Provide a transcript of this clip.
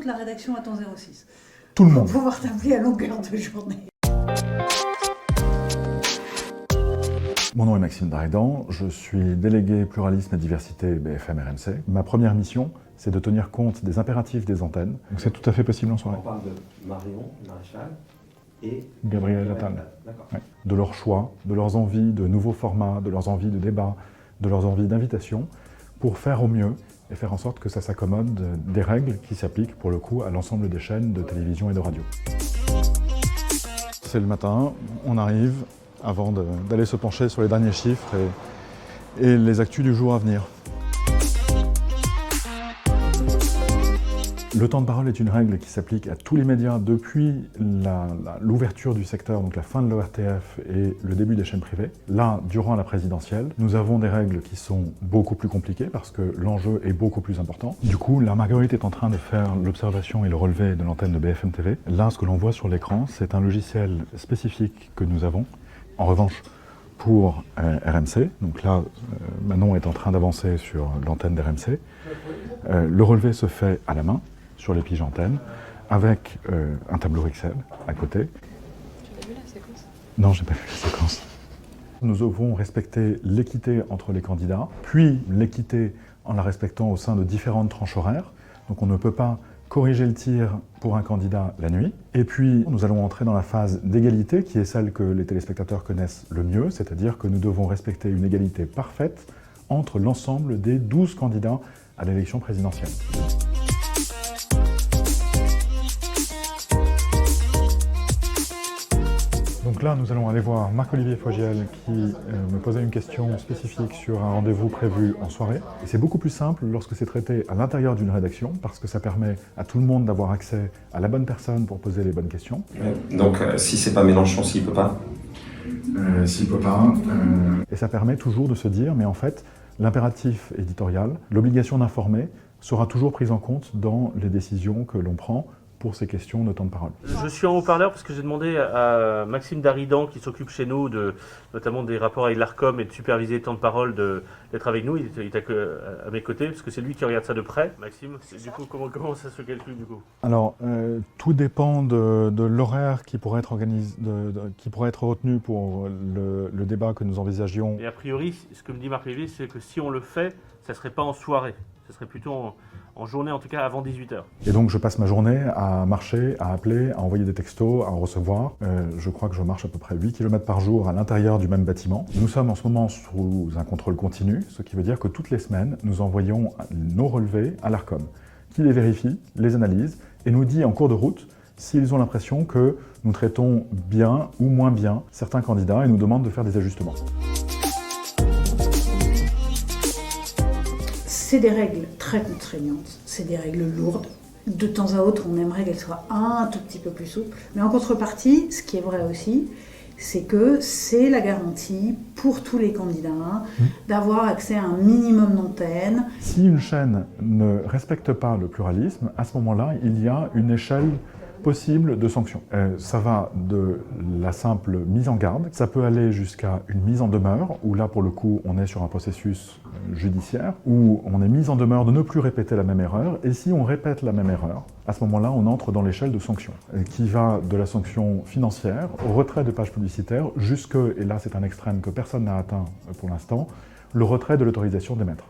toute la rédaction à ton 06. Tout le monde. Pour pouvoir t'appeler à longueur de journée. Mon nom est Maxime Daridan, je suis délégué pluralisme et diversité BFM RMC. Ma première mission, c'est de tenir compte des impératifs des antennes. Donc c'est tout à fait possible en soirée. On parle de Marion Maréchal et Gabriel Attal. D'accord. Ouais. De leurs choix, de leurs envies de nouveaux formats, de leurs envies de débat, de leurs envies d'invitation, pour faire au mieux et faire en sorte que ça s'accommode des règles qui s'appliquent pour le coup à l'ensemble des chaînes de télévision et de radio. C'est le matin, on arrive avant d'aller se pencher sur les derniers chiffres et les actus du jour à venir. Le temps de parole est une règle qui s'applique à tous les médias depuis l'ouverture du secteur, donc la fin de l'ORTF et le début des chaînes privées. Là, durant la présidentielle, nous avons des règles qui sont beaucoup plus compliquées parce que l'enjeu est beaucoup plus important. Du coup, la Marguerite est en train de faire l'observation et le relevé de l'antenne de BFM TV. Là, ce que l'on voit sur l'écran, c'est un logiciel spécifique que nous avons. En revanche, pour RMC, donc là, Manon est en train d'avancer sur l'antenne d'RMC. Le relevé se fait à la main, sur les piges antennes, avec un tableau Excel à côté. Tu as vu la séquence? Non, j'ai pas vu la séquence. Nous devons respecter l'équité entre les candidats, puis l'équité en la respectant au sein de différentes tranches horaires. Donc on ne peut pas corriger le tir pour un candidat la nuit. Et puis, nous allons entrer dans la phase d'égalité, qui est celle que les téléspectateurs connaissent le mieux, c'est-à-dire que nous devons respecter une égalité parfaite entre l'ensemble des 12 candidats à l'élection présidentielle. Donc là, nous allons aller voir Marc-Olivier Fogiel qui me posait une question spécifique sur un rendez-vous prévu en soirée. Et c'est beaucoup plus simple lorsque c'est traité à l'intérieur d'une rédaction, parce que ça permet à tout le monde d'avoir accès à la bonne personne pour poser les bonnes questions. Donc, si c'est pas Mélenchon, s'il peut pas S'il peut pas. Et ça permet toujours de se dire, mais en fait, l'impératif éditorial, l'obligation d'informer, sera toujours prise en compte dans les décisions que l'on prend pour ces questions de temps de parole. Je suis en haut-parleur parce que j'ai demandé à Maxime Daridan, qui s'occupe chez nous notamment des rapports avec l'ARCOM et de superviser le temps de parole, d'être avec nous. Il est à mes côtés parce que c'est lui qui regarde ça de près. Maxime, du coup, comment ça se calcule du coup? Alors, tout dépend de l'horaire qui pourrait être qui pourrait être retenu pour le débat que nous envisagions. Et a priori, ce que me dit Marc-Olivier, c'est que si on le fait, ça ne serait pas en soirée. Ça serait plutôt en journée, en tout cas avant 18h. Et donc je passe ma journée à marcher, à appeler, à envoyer des textos, à en recevoir. Je crois que je marche à peu près 8 km par jour à l'intérieur du même bâtiment. Nous sommes en ce moment sous un contrôle continu, ce qui veut dire que toutes les semaines, nous envoyons nos relevés à l'ARCOM, qui les vérifie, les analyse et nous dit en cours de route s'ils ont l'impression que nous traitons bien ou moins bien certains candidats et nous demandent de faire des ajustements. C'est des règles très contraignantes, c'est des règles lourdes. De temps à autre, on aimerait qu'elles soient un tout petit peu plus souples. Mais en contrepartie, ce qui est vrai aussi, c'est que c'est la garantie pour tous les candidats d'avoir accès à un minimum d'antennes. Si une chaîne ne respecte pas le pluralisme, à ce moment-là, il y a une échelle possible de sanctions. Ça va de la simple mise en garde, ça peut aller jusqu'à une mise en demeure, où là pour le coup on est sur un processus judiciaire, où on est mis en demeure de ne plus répéter la même erreur, et si on répète la même erreur, à ce moment-là on entre dans l'échelle de sanctions, qui va de la sanction financière au retrait de pages publicitaires, jusque, et là c'est un extrême que personne n'a atteint pour l'instant, le retrait de l'autorisation d'émettre.